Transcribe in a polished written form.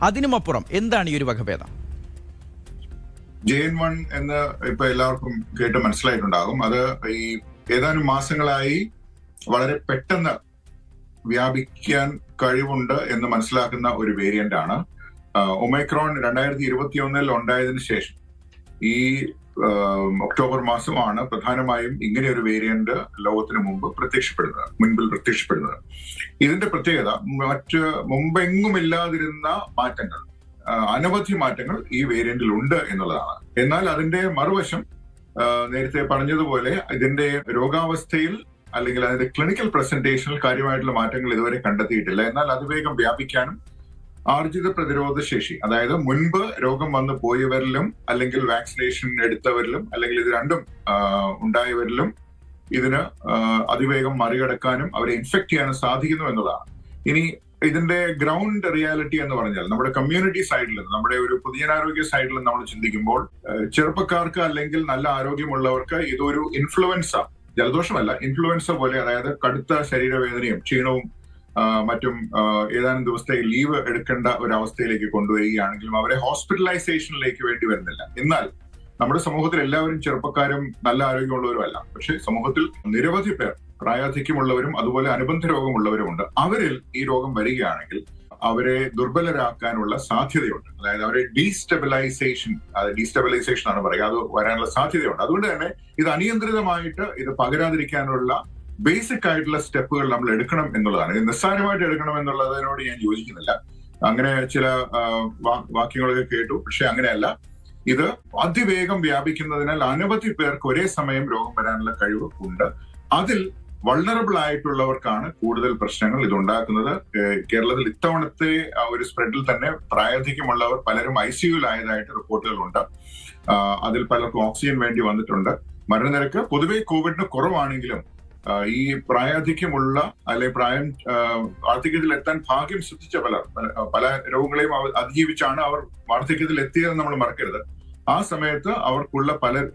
അതിനുമപ്പുറം എന്താണ് ഈ ഒരു വകഭേദം? JN1 എന്ന് ഇപ്പൊ എല്ലാവർക്കും കേട്ട് മനസ്സിലായിട്ടുണ്ടാകും. അത് ഈ ഏതാനും മാസങ്ങളായി വളരെ പെട്ടെന്ന് വ്യാപിക്കാൻ കഴിവുണ്ട് എന്ന് മനസ്സിലാക്കുന്ന ഒരു വേരിയന്റ് ആണ്. ഒമൈക്രോൺ 2021 ഉണ്ടായതിനു ശേഷം ഈ ഒക്ടോബർ മാസമാണ് പ്രധാനമായും ഇങ്ങനെ ഒരു വേരിയന്റ് ലോകത്തിന് മുൻപിൽ പ്രത്യക്ഷപ്പെടുന്നത്. ഇതിന്റെ പ്രത്യേകത മുമ്പെങ്ങുമില്ലാതിരുന്ന മാറ്റങ്ങൾ, അനവധി മാറ്റങ്ങൾ ഈ വേരിയന്റിൽ ഉണ്ട് എന്നുള്ളതാണ്. എന്നാൽ അതിന്റെ മറുവശം നേരത്തെ പറഞ്ഞതുപോലെ ഇതിന്റെ രോഗാവസ്ഥയിൽ അല്ലെങ്കിൽ അതിന്റെ ക്ലിനിക്കൽ പ്രസന്റേഷനിൽ കാര്യമായിട്ടുള്ള മാറ്റങ്ങൾ ഇതുവരെ കണ്ടെത്തിയിട്ടില്ല. എന്നാൽ അതിവേഗം വ്യാപിക്കാനും ആർജിത പ്രതിരോധ ശേഷി, അതായത് മുൻപ് രോഗം വന്നു പോയവരിലും അല്ലെങ്കിൽ വാക്സിനേഷൻ എടുത്തവരിലും അല്ലെങ്കിൽ ഇത് രണ്ടും ഉണ്ടായവരിലും ഇതിന് അതിവേഗം മറികടക്കാനും അവരെ ഇൻഫെക്ട് ചെയ്യാനും സാധിക്കുന്നു എന്നതാണ്. ഇനി ഇതിന്റെ ഗ്രൗണ്ട് റിയാലിറ്റി എന്ന് പറഞ്ഞാൽ നമ്മുടെ കമ്മ്യൂണിറ്റി സൈഡിൽ, നമ്മുടെ ഒരു പൊതുജനാരോഗ്യ സൈഡിൽ നമ്മൾ ചിന്തിക്കുമ്പോൾ ചെറുപ്പക്കാർക്ക് അല്ലെങ്കിൽ നല്ല ആരോഗ്യമുള്ളവർക്ക് ഇതൊരു ഇൻഫ്ലുവൻസ, ജലദോഷമല്ല, ഇൻഫ്ലുവൻസ പോലെ, അതായത് കടുത്ത ശരീരവേദനയും ക്ഷീണവും മറ്റും ഏതാനും ദിവസത്തെ ലീവ് എടുക്കേണ്ട ഒരു അവസ്ഥയിലേക്ക് കൊണ്ടുവരികയാണെങ്കിലും അവരെ ഹോസ്പിറ്റലൈസേഷനിലേക്ക് വേണ്ടി വരുന്നില്ല. എന്നാൽ നമ്മുടെ സമൂഹത്തിൽ എല്ലാവരും ചെറുപ്പക്കാരും നല്ല ആരോഗ്യമുള്ളവരുമല്ല. പക്ഷെ സമൂഹത്തിൽ നിരവധി പേർ പ്രായാധിക്യമുള്ളവരും അതുപോലെ അനുബന്ധ രോഗമുള്ളവരുമുണ്ട്. അവരിൽ ഈ രോഗം വരികയാണെങ്കിൽ അവരെ ദുർബലരാക്കാനുള്ള സാധ്യതയുണ്ട്. അതായത് അവരെ ഡീസ്റ്റെബിലൈസേഷൻ ആണ് പറയുക, അത് വരാനുള്ള സാധ്യതയുണ്ട്. അതുകൊണ്ട് തന്നെ ഇത് അനിയന്ത്രിതമായിട്ട് ഇത് പകരാതിരിക്കാനുള്ള ബേസിക് ആയിട്ടുള്ള സ്റ്റെപ്പുകൾ നമ്മൾ എടുക്കണം എന്നുള്ളതാണ്. ഇത് നിസ്സാരമായിട്ട് എടുക്കണം എന്നുള്ളതിനോട് ഞാൻ യോജിക്കുന്നില്ല. അങ്ങനെ ചില വാക്യങ്ങളൊക്കെ കേട്ടു, പക്ഷെ അങ്ങനെയല്ല. ഇത് അതിവേഗം വ്യാപിക്കുന്നതിനാൽ അനവധി പേർക്ക് ഒരേ സമയം രോഗം വരാനുള്ള കഴിവ് ഉണ്ട്. അതിൽ വൾണറബിൾ ആയിട്ടുള്ളവർക്കാണ് കൂടുതൽ പ്രശ്നങ്ങൾ ഇതുണ്ടാക്കുന്നത്. കേരളത്തിൽ ഇത്തവണത്തെ ഒരു സ്പ്രെഡിൽ തന്നെ പ്രായാധിക്യമുള്ളവർ പലരും ICUയിലായതായിട്ട് റിപ്പോർട്ടുകളുണ്ട്. അതിൽ പലർക്കും ഓക്സിജൻ വേണ്ടി വന്നിട്ടുണ്ട്. മരണനിരക്ക് പൊതുവെ കോവിഡിന് കുറവാണെങ്കിലും ഈ പ്രായാധിക്യമുള്ള അല്ലെങ്കിൽ വാർദ്ധക്യത്തിൽ എത്താൻ ഭാഗ്യം സിദ്ധിച്ച പല രോഗങ്ങളെയും അതിജീവിച്ചാണ് അവർ വാർദ്ധക്യത്തിൽ എത്തിയതെന്ന് നമ്മൾ മറക്കരുത്. ആ സമയത്ത് അവർക്കുള്ള പല